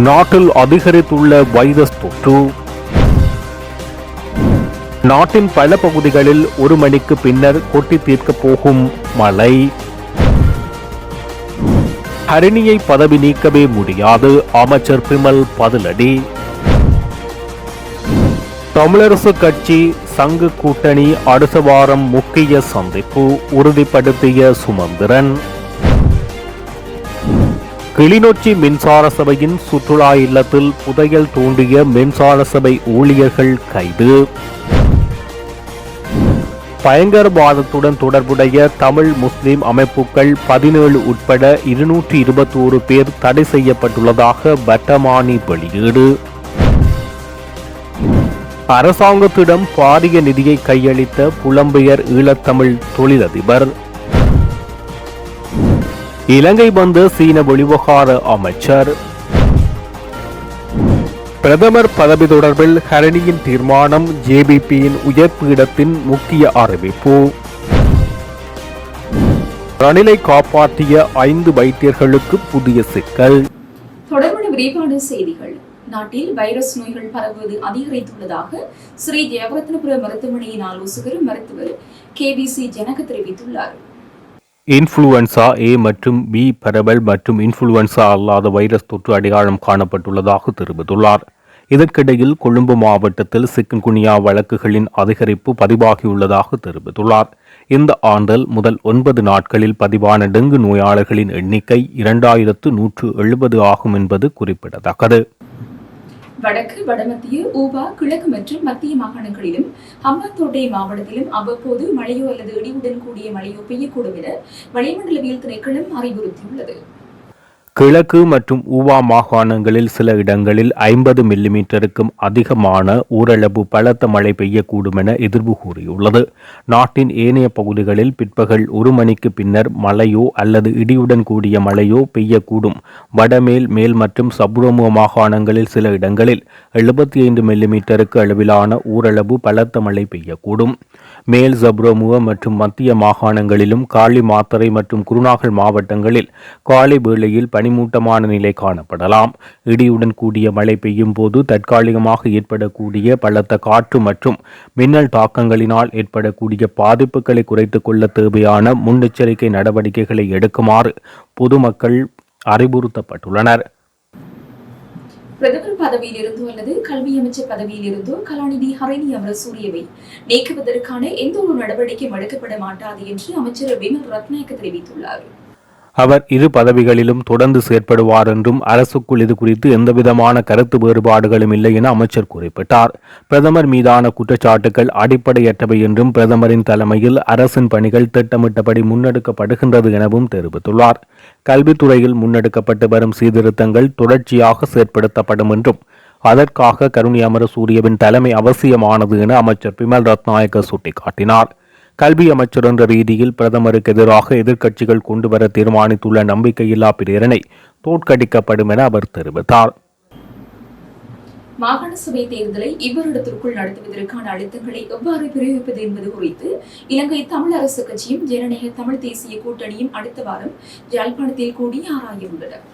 நாட்டில் அதிகரித்துள்ள வைரஸ் தொற்று. நாட்டின் பல பகுதிகளில் ஒரு மணிக்கு பின்னர் கொட்டி தீர்க்கப் போகும் மழை. ஹரிணியை பதவி நீக்கவே முடியாது, அமைச்சர் பிமல் பதிலடி. தமிழரசு கட்சி சங்கு கூட்டணி அடுத்த வாரம் முக்கிய சந்திப்பு, உறுதிப்படுத்திய சுமந்திரன். கிளிநொச்சி மின்சார சபையின் சுற்றுலா இல்லத்தில் புதையல் தோண்டிய மின்சார சபை ஊழியர்கள் கைது. பயங்கரவாதத்துடன் தொடர்புடைய தமிழ் முஸ்லிம் அமைப்புகள் 17 உட்பட 221 பேர் தடை செய்யப்பட்டுள்ளதாக வட்டமானி வெளியீடு. அரசாங்கத்திடம் பாரிய நிதியை கையளித்த புலம்பெயர் ஈழத்தமிழ் தொழிலதிபர். இலங்கை வந்த சீன வெளிவகார அமைச்சர். பிரதமர் பதவி தொடர்பில் ஹரணியின் தீர்மானம், ஜேபிபியின் உயர்பீடத்தின் முக்கிய அறிவிப்பு. ரணிலை காப்பாற்றிய 5 வைத்தியர்களுக்கு புதிய சிக்கல். தொடர்பான விரிவான செய்திகள். நாட்டில் வைரஸ் நோய்கள் பரவுவது அதிகரித்துள்ளதாக ஸ்ரீ ஜெயவரத்னபுர மருத்துவமனையின் ஆலோசகர் மருத்துவர் KBC ஜனக தெரிவித்துள்ளார். இன்ஃப்ளூவன்சா ஏ மற்றும் பி பரவல் மற்றும் இன்ஃப்ளூவன்சா அல்லாத வைரஸ் தொற்று அடையாளம் காணப்பட்டுள்ளதாக தெரிவித்துள்ளார். இதற்கிடையில் கொழும்பு மாவட்டத்தில் சிக்கன்குனியா வழக்குகளின் அதிகரிப்பு பதிவாகியுள்ளதாக தெரிவித்துள்ளார். இந்த ஆண்டில் முதல் 9 நாட்களில் பதிவான டெங்கு நோயாளர்களின் எண்ணிக்கை 2170 ஆகும் என்பது குறிப்பிடத்தக்கது. வடக்கு, வடமத்திய, ஊபா, கிழக்கு மற்றும் மத்திய மாகாணங்களிலும் ஹம்பாந்தோட்டை மாவட்டத்திலும் அவ்வப்போது மழையோ அல்லது இடியுடன் கூடிய மழையோ பெய்யக்கூடும் என வளிமண்டலவியல் திணைக்களம் அறிவுறுத்தியுள்ளது. கிழக்கு மற்றும் ஊவா மாகாணங்களில் சில இடங்களில் 50 மில்லிமீட்டருக்கும் அதிகமான ஊரளவு பலத்த மழை பெய்யக்கூடும் என எதிர்வு கூறியுள்ளது. நாட்டின் ஏனைய பகுதிகளில் பிற்பகல் 1 மணிக்கு பின்னர் மழையோ அல்லது இடியுடன் கூடிய மழையோ பெய்யக்கூடும். வடமேல், மேல் மற்றும் சப்ரமோ மாகாணங்களில் சில இடங்களில் 75 மில்லிமீட்டருக்கு அளவிலான ஊரளவு பலத்த மழை பெய்யக்கூடும். மேல் சப்ரமுவ மற்றும் மத்திய மாகாணங்களிலும் காலி, மாத்தறை மற்றும் குருநாகல் மாவட்டங்களில் காலை வேளையில் பனிமூட்டமான நிலை காணப்படலாம். இடியுடன் கூடிய மழை பெய்யும் போது தற்காலிகமாக ஏற்படக்கூடிய பலத்த காற்று மற்றும் மின்னல் தாக்கங்களினால் ஏற்படக்கூடிய பாதிப்புகளை குறைத்துக் கொள்ள தேவையான முன்னெச்சரிக்கை நடவடிக்கைகளை எடுக்குமாறு பொதுமக்கள் அறிவுறுத்தப்பட்டுள்ளனர். பிரதமர் பதவியில் இருந்தோ அல்லது கல்வி அமைச்சர் பதவியில் இருந்தோ கலாநிதி ஹரிணி அமரசூரியவை நீக்குவதற்கான எந்த ஒரு நடவடிக்கையும் எடுக்கப்பட மாட்டாது என்று அமைச்சர் விமல் ரத்நாயக்க தெரிவித்துள்ளார். அவர் 2 பதவிகளிலும் தொடர்ந்து செயற்படுவார் என்றும் அரசுக்குள் இது குறித்து எந்தவிதமான கருத்து வேறுபாடுகளும் இல்லை என அமைச்சர் குறிப்பிட்டார். பிரதமர் மீதான குற்றச்சாட்டுகள் அடிப்படையற்றவை என்றும் பிரதமரின் தலைமையில் அரசின் பணிகள் திட்டமிட்டபடி முன்னெடுக்கப்படுகின்றது எனவும் தெரிவித்துள்ளார். கல்வித்துறையில் முன்னெடுக்கப்பட்டு வரும் சீர்திருத்தங்கள் தொடர்ச்சியாக செயற்படுத்தப்படும் என்றும் அதற்காக கருணி அமரசூரியவின் தலைமை அவசியமானது என அமைச்சர் பிமல் ரத்நாயக்க சுட்டிக்காட்டினார். கல்வி அமைச்சர் என்ற ரீதியில் பிரதமருக்கு எதிராக எதிர்க்கட்சிகள் கொண்டுவர தீர்மானித்துள்ள நம்பிக்கையில்லா பிரேரணை தோற்கடிக்கப்படும் என அவர் தெரிவித்தார். மாகாண சபை தேர்தலை இவ்வருடத்திற்குள் நடத்துவதற்கான அழுத்தங்களை எவ்வாறு பிரயோகிப்பது என்பது குறித்து இலங்கை தமிழ் அரசு கட்சியும் ஜனநாயக தமிழ் தேசிய கூட்டணியும் அடுத்த வாரம் யாழ்ப்பாணத்தில் கூடி ஆராய உள்ளன.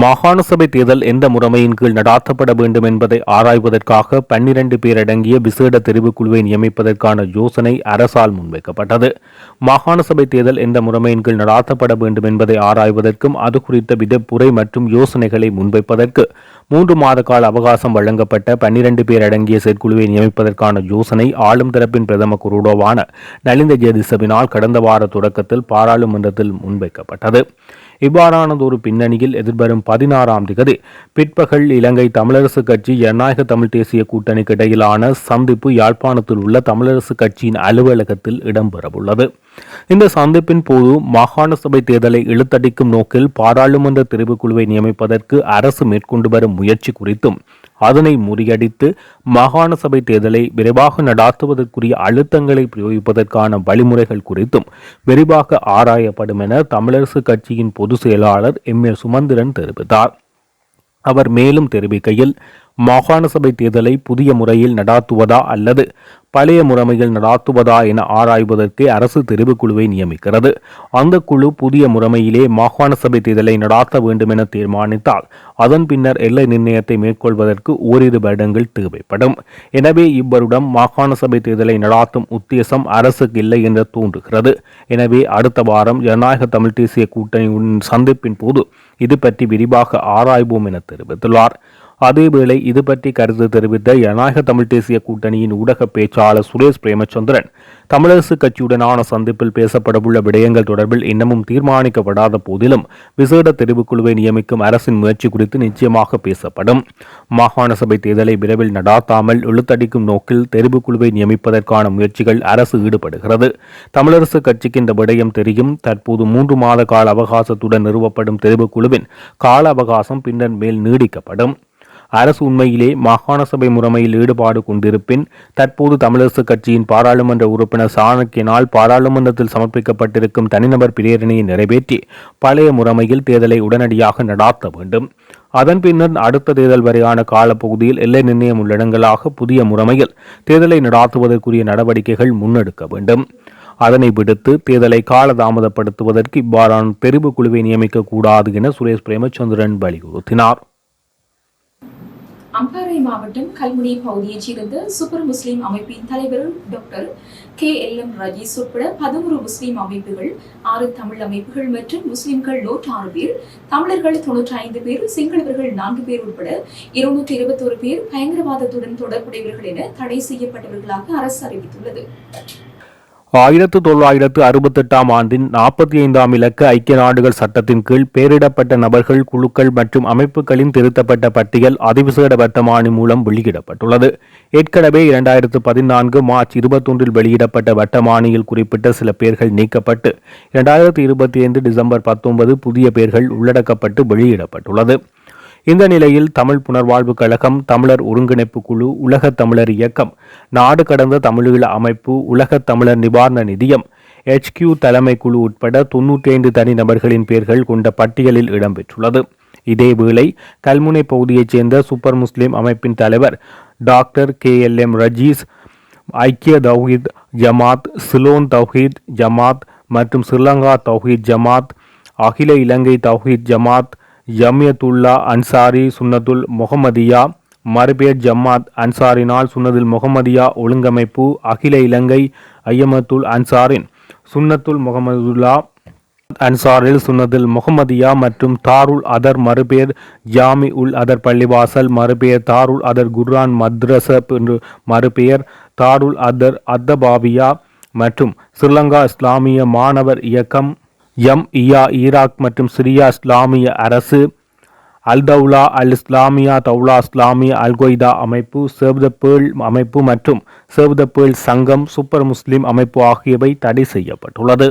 மாகாண சபை தேர்தல் எந்த முறைமையின் கீழ் நடாத்தப்பட வேண்டும் என்பதை ஆராய்வதற்காக 12 பேர் அடங்கிய விசேட தெரிவுக்குழுவை நியமிப்பதற்கான யோசனை அரசால் முன்வைக்கப்பட்டது. மாகாண சபை தேர்தல் எந்த முறைமையின் கீழ் நடாத்தப்பட வேண்டும் என்பதை ஆராய்வதற்கும் அது குறித்த விதப்புரை மற்றும் யோசனைகளை முன்வைப்பதற்கு 3 மாத கால அவகாசம் வழங்கப்பட்ட 12 பேர் அடங்கிய செயற்குழுவை நியமிப்பதற்கான யோசனை ஆளும் தரப்பின் பிரதம குருடோவான நலிந்த ஜெயதிசவினால் கடந்த வார தொடக்கத்தில் பாராளுமன்றத்தில் முன்வைக்கப்பட்டது. இவ்வாறானதொரு பின்னணியில் எதிர்வரும் 16ஆம் திகதி பிற்பகல் இலங்கை தமிழரசு கட்சி ஜனநாயக தமிழ் தேசிய கூட்டணிக்கு இடையிலான சந்திப்பு யாழ்ப்பாணத்தில் உள்ள தமிழரசு கட்சியின் அலுவலகத்தில் இடம்பெறவுள்ளது. இந்த சந்திப்பின் போது மாகாண சபை தேர்தலை இழுத்தடிக்கும் நோக்கில் பாராளுமன்ற தெரிவுக்குழுவை நியமிப்பதற்கு அரசு மேற்கொண்டு வரும் முயற்சி குறித்தும் அதனை முறியடித்து மாகாண சபை தேர்தலை விரைவாக நடாத்துவதற்குரிய அழுத்தங்களை பிரயோகிப்பதற்கான வழிமுறைகள் குறித்தும் விரிவாக ஆராயப்படும் என தமிழரசு கட்சியின் பொதுச் செயலாளர் எம்.ஏ. சுமந்திரன் தெரிவித்தார். அவர் மேலும் தெரிவிக்கையில், மாகாண சபை தேர்தலை புதிய முறையில் நடாத்துவதா அல்லது பழைய முறைமையில் நடாத்துவதா என ஆராய்வதற்கு அரசு தெரிவுக்குழுவை நியமிக்கிறது. அந்த குழு புதிய முறைமையிலே மாகாண சபை தேர்தலை நடாத்த வேண்டும் என தீர்மானித்தால் அதன் பின்னர் எல்லை நிர்ணயத்தை மேற்கொள்வதற்கு ஓரிரு வருடங்கள் தேவைப்படும். எனவே இவ்வருடம் மாகாண சபை தேர்தலை நடாத்தும் உத்தேசம் அரசுக்கு இல்லை என்று தோன்றுகிறது. எனவே அடுத்த வாரம் ஜனநாயக தமிழ் தேசிய கூட்டணியின் சந்திப்பின் போது இது பற்றி விரிவாக ஆராய்வோம் என தெரிவித்துள்ளார். அதேவேளை இது பற்றி கருத்து தெரிவித்த ஜனநாயக தமிழ் தேசிய கூட்டணியின் ஊடக பேச்சாளர் சுரேஷ் பிரேமச்சந்திரன், தமிழரசு கட்சியுடனான சந்திப்பில் பேசப்படவுள்ள விடயங்கள் தொடர்பில் இன்னமும் தீர்மானிக்கப்படாத போதிலும் விசேட தெரிவுக்குழுவை நியமிக்கும் அரசின் முயற்சி குறித்து நிச்சயமாக பேசப்படும். மாகாண சபை தேர்தலை விரைவில் நடாத்தாமல் இழுத்தடிக்கும் நோக்கில் தெரிவுக்குழுவை நியமிப்பதற்கான முயற்சிகள் அரசு ஈடுபடுகிறது. தமிழரசு கட்சிக்கு இந்த விடயம் தெரியும். தற்போது 3 மாத கால அவகாசத்துடன் நிறுவப்படும் தெரிவுக்குழுவின் கால அவகாசம் பின்னர் மேல் நீடிக்கப்படும். அரசு உண்மையிலே மாகாண சபை முறைமையில் ஈடுபாடு கொண்டிருப்பின் தற்போது தமிழரசு கட்சியின் பாராளுமன்ற உறுப்பினர் சாணக்கியனால் பாராளுமன்றத்தில் சமர்ப்பிக்கப்பட்டிருக்கும் தனிநபர் பிரேரணையை நிறைவேற்றி பழைய முறைமையில் தேர்தலை உடனடியாக நடாத்த வேண்டும். அதன் பின்னர் அடுத்த தேர்தல் வரையான காலப்பகுதியில் எல்லை நிர்ணயம் உள்ள இடங்களாக புதிய முறைமையில் தேர்தலை நடாத்துவதற்குரிய நடவடிக்கைகள் முன்னெடுக்க வேண்டும். அதனை விடுத்து தேர்தலை காலதாமதப்படுத்துவதற்கு இவ்வாறான தெரிவுக்குழுவை நியமிக்கக்கூடாது என சுரேஷ் பிரேமச்சந்திரன் வலியுறுத்தினார். அம்பாறை மாவட்டம் கல்முனை பகுதியைச் சேர்ந்த சூப்பர் முஸ்லிம் அமைப்பின் தலைவர் டாக்டர் KLM ரஜீஸ் உட்பட 11 முஸ்லிம் அமைப்புகள், 6 தமிழ் அமைப்புகள் மற்றும் முஸ்லிம்கள் 106 பேர், தமிழர்கள் 95 பேர், சிங்களவர்கள் 4 பேர் உட்பட 221 பேர் பயங்கரவாதத்துடன் தொடர்புடையவர்கள் என தடை செய்யப்பட்டவர்களாக அரசு அறிவித்துள்ளது. 1968 ஆண்டின் 45ஆம் இலக்க ஐக்கிய நாடுகள் சட்டத்தின் கீழ் பெயரிடப்பட்ட நபர்கள், குழுக்கள் மற்றும் அமைப்புகளின் திருத்தப்பட்ட பட்டியல் அதிவிசேட வர்த்தமானி மூலம் வெளியிடப்பட்டுள்ளது. ஏற்கனவே 2014 மார்ச் 21 வெளியிடப்பட்ட வர்த்தமானியில் குறிப்பிட்ட சில பெயர்கள் நீக்கப்பட்டு 2025 டிசம்பர் 19 புதிய பெயர்கள் உள்ளடக்கப்பட்டு வெளியிடப்பட்டுள்ளது. இந்த நிலையில் தமிழ் புனர்வாழ்வு கழகம், தமிழர் ஒருங்கிணைப்பு குழு, உலக தமிழர் இயக்கம், நாடு கடந்த தமிழீழ அமைப்பு, உலக தமிழர் நிவாரண நிதியம், HQ தலைமை குழு உட்பட 95 தனிநபர்களின் பெயர்கள் கொண்ட பட்டியலில் இடம்பெற்றுள்ளது. இதேவேளை கல்முனை பகுதியைச் சேர்ந்த சூப்பர் முஸ்லிம் அமைப்பின் தலைவர் டாக்டர் KLM ரஜீஸ், ஐக்கிய தௌஹீத் ஜமாத், சிலோன் தௌஹீத் ஜமாத் மற்றும் ஸ்ரீலங்கா தௌஹீத் ஜமாத், அகில இலங்கை தௌஹீத் ஜமாத், ஜமியத்துல்லா அன்சாரி சுன்னத்துல் முஹம்மதியா, மறுபேர் ஜமாத் அன்சாரினால் சுன்னதுல் முஹம்மதியா ஒழுங்கமைப்பு, அகில இலங்கை ஐயமத்துல் அன்சாரின் சுன்னத்துல் முஹம்மதுல்லா அன்சாரில் சுன்னதுல் முஹம்மதியா மற்றும் தாருல் அதர் மறுபேர் ஜாமி உல் அதர் பள்ளிவாசல், மறுபெயர் தாருல் அதர் குர்ஆன் மத்ரஸ என்று மறுபெயர் தாருல் அதர் அத்தபாவியா மற்றும் ஸ்ரீலங்கா இஸ்லாமிய மாணவர் இயக்கம், ஜம்இய்யா ஈராக் மற்றும் சிரியா இஸ்லாமிய அரசு, அல் தௌலா அல் இஸ்லாமியா, தௌலா இஸ்லாமிய அல் கொய்தா அமைப்பு, சேவ் த பேர்ல் அமைப்பு மற்றும் சேவ் த பேர்ல் சங்கம், சூப்பர் முஸ்லிம் அமைப்பு ஆகியவை தடை செய்யப்பட்டுள்ளது.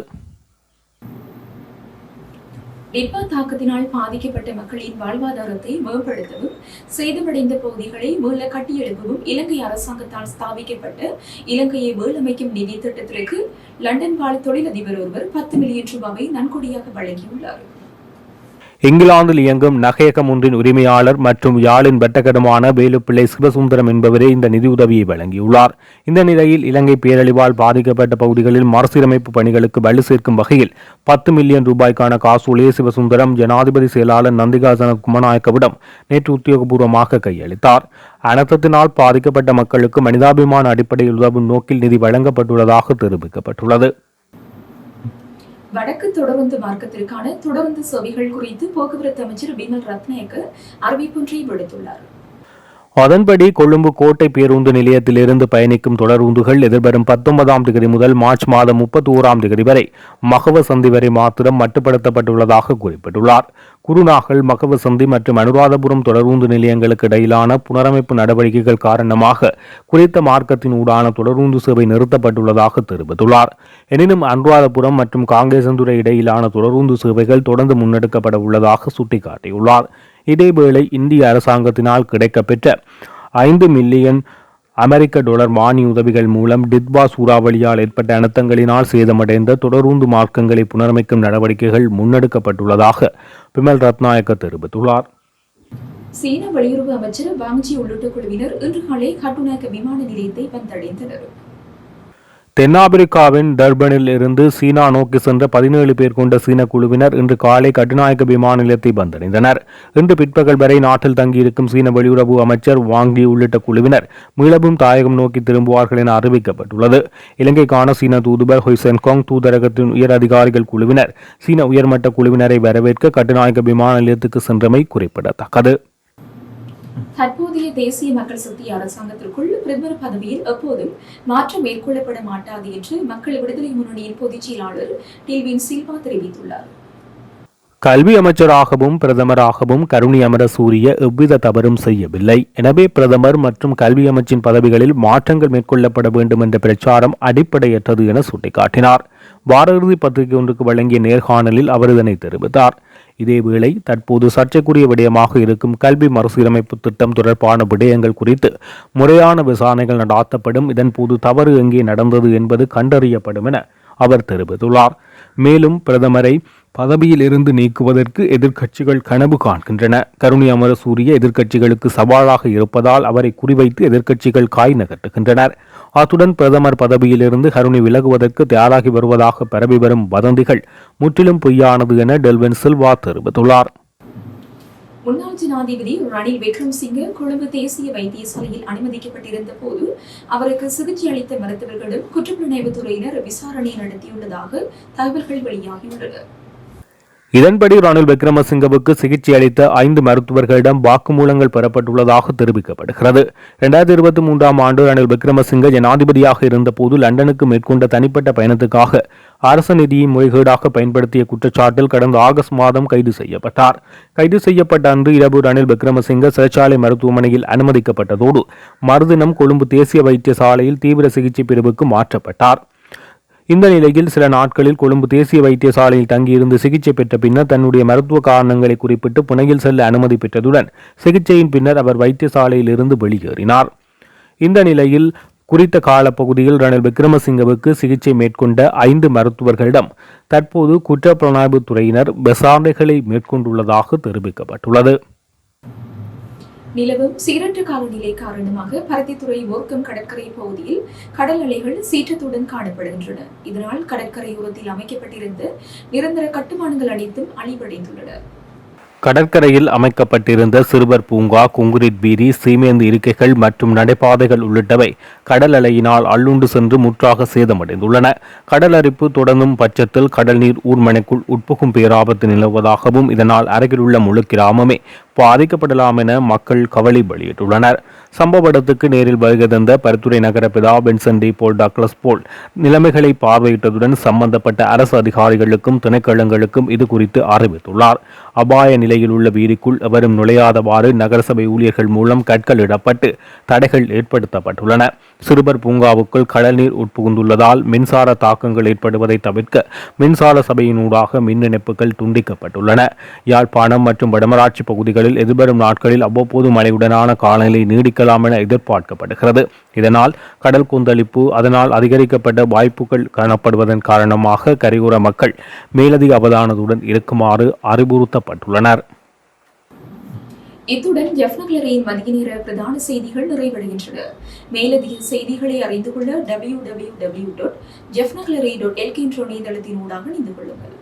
நிப்பா தாக்கத்தினால் பாதிக்கப்பட்ட மக்களின் வாழ்வாதாரத்தை மேம்படுத்தவும், சேதமடைந்த பகுதிகளை மீள கட்டியெழுப்பவும் இலங்கை அரசாங்கத்தால் ஸ்தாபிக்கப்பட்ட இலங்கையை மீளமைக்கும் நிதி திட்டத்திற்கு லண்டன் வாழ் தொழிலதிபர் ஒருவர் 10 மில்லியன் ரூபாவை நன்கொடையாக வழங்கியுள்ளார். இங்கிலாந்தில் இயங்கும் நகையகம் ஒன்றின் உரிமையாளர் மற்றும் யாழின் வட்டக்கடமான வேலுப்பிள்ளை சிவசுந்தரம் என்பவரே இந்த நிதியுதவியை வழங்கியுள்ளார். இந்த நிலையில் இலங்கை பேரழிவால் பாதிக்கப்பட்ட பகுதிகளில் மறுசீரமைப்பு பணிகளுக்கு வலு சேர்க்கும் வகையில் 10 மில்லியன் ரூபாய்க்கான காசோலையை சிவசுந்தரம் ஜனாதிபதி செயலாளர் நந்திகாசன குமநாயக்கவிடம் நேற்று உத்தியோகபூர்வமாக கையளித்தார். அனர்த்தத்தினால் பாதிக்கப்பட்ட மக்களுக்கு மனிதாபிமான அடிப்படையில் உதவும் நோக்கில் நிதி வழங்கப்பட்டுள்ளதாக தெரிவிக்கப்பட்டுள்ளது. வடக்கு தொடருந்து மார்க்கத்திற்கான தொடருந்து சேவைகள் குறித்து போக்குவரத்து அமைச்சர் பிமல் ரத்நாயக்க அறிவிப்பொன்றை விடுத்துள்ளார். அதன்படி கொழும்பு கோட்டை பேருந்து நிலையத்திலிருந்து பயணிக்கும் தொடரூந்துகள் எதிர்வரும் 19ஆம் தேதி முதல் மார்ச் மாதம் 31ஆம் தேதி வரை மகவ சந்தி வரை மாத்திரம் மட்டுப்படுத்தப்பட்டுள்ளதாக குறிப்பிட்டுள்ளார். குருநாகல், மகவ சந்தி மற்றும் அனுராதபுரம் தொடரூந்து நிலையங்களுக்கு இடையிலான புனரமைப்பு நடவடிக்கைகள் காரணமாக குறித்த மார்க்கத்தின் ஊடான தொடரூந்து சேவை நிறுத்தப்பட்டுள்ளதாக தெரிவித்துள்ளார். எனினும் அனுராதபுரம் மற்றும் காங்கேசந்துறை இடையிலான தொடரூந்து சேவைகள் தொடர்ந்து முன்னெடுக்கப்பட உள்ளதாக சுட்டிக்காட்டியுள்ளார். இதேவேளை இந்திய அரசாங்கத்தினால் கிடைக்கப்பெற்ற 5 மில்லியன் அமெரிக்க டாலர் மானிய உதவிகள் மூலம் டித்வா சூறாவளியால் ஏற்பட்ட அனர்த்தங்களினால் சேதமடைந்த தொடரூந்து மார்க்கங்களை புனரமைக்கும் நடவடிக்கைகள் முன்னெடுக்கப்பட்டுள்ளதாக பிமல் ரத்நாயக்க தெரிவித்துள்ளார். சீன வெளியுறவு அமைச்சர் வாங் ஜி உள்ளிட்ட குழுவினர் இன்று காலை கட்டுநாயக்க விமான நிலையத்தை வந்தடைந்தனர். தென்னாப்பிரிக்காவின் டர்பனில் இருந்து சீனா நோக்கி சென்ற 17 பேர் கொண்ட சீன குழுவினர் இன்று காலை கட்டுநாயக்க விமான நிலையத்தை வந்தடைந்தனர். இன்று பிற்பகல் வரை நாட்டில் தங்கியிருக்கும் சீன வெளியுறவு அமைச்சர் வாங் ஜி உள்ளிட்ட குழுவினர் மீளவும் தாயகம் நோக்கி திரும்புவார்கள் என அறிவிக்கப்பட்டுள்ளது. இலங்கைக்கான சீன தூதுவர் ஹொய் சென்காங் தூதரகத்தின் உயர் அதிகாரிகள் குழுவினர் சீன உயர்மட்ட குழுவினரை வரவேற்க கட்டுநாயக்க விமான நிலையத்துக்கு சென்றமை குறிப்பிடத்தக்கது. தற்போதைய தேசிய மக்கள் சக்தி அரசாங்கத்திற்குள் பிரதமர் பதவியில் எப்போதும் மாற்றம் மேற்கொள்ளப்பட மாட்டாது என்று மக்கள் விடுதலை முன்னணியின் பொதுச் செயலாளர் டில்வின் சில்வா தெரிவித்துள்ளார். கல்வி அமைச்சராகவும் பிரதமராகவும் கருணி அமரசூரிய எவ்வித தவறும் செய்யவில்லை. எனவே பிரதமர் மற்றும் கல்வி அமைச்சின் பதவிகளில் மாற்றங்கள் மேற்கொள்ளப்பட வேண்டும் என்ற பிரச்சாரம் அடிப்படையற்றது என சுட்டிக்காட்டினார். வார இறுதி பத்திரிகை ஒன்றுக்கு வழங்கிய நேர்காணலில் அவர் இதனை தெரிவித்தார். இதேவேளை தற்போது சர்ச்சைக்குரிய விடயமாக இருக்கும் கல்வி மறுசீரமைப்பு திட்டம் தொடர்பான விடயங்கள் குறித்து முறையான விசாரணைகள் நடாத்தப்படும். இதன்போது தவறு எங்கே நடந்தது என்பது கண்டறியப்படும் என அவர் தெரிவித்துள்ளார். மேலும் பிரதமரை பதவியில் இருந்து நீக்குவதற்கு எதிர்க்கட்சிகள் கனவு காண்கின்றன. கருணி அமரசூரிய எதிர்க்கட்சிகளுக்கு சவாலாக இருப்பதால் அவரை குறிவைத்து எதிர்க்கட்சிகள் காய் நகர்த்துகின்றனர். அத்துடன் பிரதமர் பதவியிலிருந்து கருணி விலகுவதற்கு தயாராகி வருவதாக பரவி வரும் வதந்திகள் முற்றிலும் பொய்யானது என டெல்வின் சில்வா தெரிவித்துள்ளார். முன்னாள் ஜனாதிபதி ரணில் விக்ரமசிங்கே கொழும்பு தேசிய வைத்தியசாலையில் அனுமதிக்கப்பட்டிருந்த போது அவருக்கு சிகிச்சை அளித்த மருத்துவர்களிடம் குற்றப்புலனாய்வுத் துறையினர் விசாரணை நடத்தியுள்ளதாக தகவல்கள் வெளியாகியுள்ளன. இதன்படி ரணில் விக்ரமசிங்கவுக்கு சிகிச்சை அளித்த 5 மருத்துவர்களிடம் வாக்குமூலங்கள் பெறப்பட்டுள்ளதாக தெரிவிக்கப்படுகிறது. 2023 ஆண்டு ரணில் விக்ரமசிங்க ஜனாதிபதியாக இருந்தபோது லண்டனுக்கு மேற்கொண்ட தனிப்பட்ட பயணத்துக்காக அரசு நிதியை முறைகேடாக பயன்படுத்திய குற்றச்சாட்டில் கடந்த ஆகஸ்ட் மாதம் கைது செய்யப்பட்டார். கைது செய்யப்பட்ட அன்று இரவு ரணில் விக்ரமசிங்க சிறைச்சாலை மருத்துவமனையில் அனுமதிக்கப்பட்டதோடு மறுதினம் கொழும்பு தேசிய வைத்தியசாலையில் தீவிர சிகிச்சை பிரிவுக்கு மாற்றப்பட்டார். இந்த நிலையில் சில நாட்களில் கொழும்பு தேசிய வைத்தியசாலையில் தங்கியிருந்து சிகிச்சை பெற்ற பின்னர் தன்னுடைய மருத்துவ காரணங்களை குறிப்பிட்டு புனேயில் செல்ல அனுமதி பெற்றதுடன் சிகிச்சையின் பின்னர் அவர் வைத்தியசாலையில் இருந்து வெளியேறினார். இந்த நிலையில் குறித்த காலப்பகுதியில் ரணில் விக்ரமசிங்கவுக்கு சிகிச்சை மேற்கொண்ட 5 மருத்துவர்களிடம் தற்போது குற்றப்புலனாய்வுத் துறையினர் விசாரணைகளை மேற்கொண்டுள்ளதாக தெரிவிக்கப்பட்டுள்ளது. நிலவும் சீரற்ற காலநிலை காரணமாக பருத்தித்துறை ஓர்க்கம் கடற்கரை பகுதியில் கடல் அலைகள் சீற்றத்துடன் காணப்படுகின்றன. இதனால் கடற்கரையோரத்தில் அமைக்கப்பட்டிருந்த நிரந்தர கட்டுமானங்கள் அனைத்தும் அழிவடைந்துள்ளன. கடற்கரையில் அமைக்கப்பட்டிருந்த சிறுவர் பூங்கா, கொங்கிரீட் வீதி, சீமேந்து இருக்கைகள் மற்றும் நடைபாதைகள் உள்ளிட்டவை கடல் அலையினால் அள்ளுண்டு சென்று முற்றாக சேதமடைந்துள்ளன. கடல் அரிப்பு தொடங்கும் பட்சத்தில் கடல் நீர் ஊர்மனைக்குள் உட்புகும் பேராபத்து நிலவுவதாகவும் இதனால் அருகிலுள்ள முழு கிராமமே பாதிக்கப்படலாம் என மக்கள் கவலை வெளியிட்டுள்ளனர். சம்பவ இடத்துக்கு நேரில் வருகை தந்த பருத்துறை நகர பிதா பென்சன் டி போல் டக்ளஸ் போல் நிலைமைகளை பார்வையிட்டதுடன் சம்பந்தப்பட்ட அரசு அதிகாரிகளுக்கும் திணைக்களங்களுக்கும் இது குறித்து அறிவித்துள்ளார். அபாய நிலையில் உள்ள வீதிக்குள் எவரும் நுழையாதவாறு நகரசபை ஊழியர்கள் மூலம் கற்கள் இடப்பட்டு தடைகள் ஏற்படுத்தப்பட்டுள்ளன. சிறுவர் பூங்காவுக்குள் கடல் நீர் உட்புகுந்துள்ளதால் மின்சார தாக்கங்கள் ஏற்படுவதை தவிர்க்க மின்சார சபையினூடாக மின் இணைப்புகள் துண்டிக்கப்பட்டுள்ளன. யாழ்ப்பாணம் மற்றும் வடமராட்சி பகுதிகளில் எதிர்வரும் நாட்களில் அவ்வப்போது மழையுடனான காலநிலை நீடிக்கலாம் என எதிர்பார்க்கப்படுகிறது. இதனால் கடல் கொந்தளிப்பு அதனால் அதிகரிக்கப்பட்ட வாய்ப்புகள் காணப்படுவதன் காரணமாக கரையோர மக்கள் மேலதிக அவதானத்துடன் இருக்குமாறு அறிவுறுத்தப்பட்டுள்ளனர். இத்துடன் ஜெஃப்னக்லரியின் மதிய நேர பிரதான செய்திகள் நிறைவடைகின்றன. மேலதிக செய்திகளை அறிந்து கொள்ள www.jeffnaclery.lk என்ற இணையதளத்தினூடாக இணைந்து கொள்ளுங்கள்.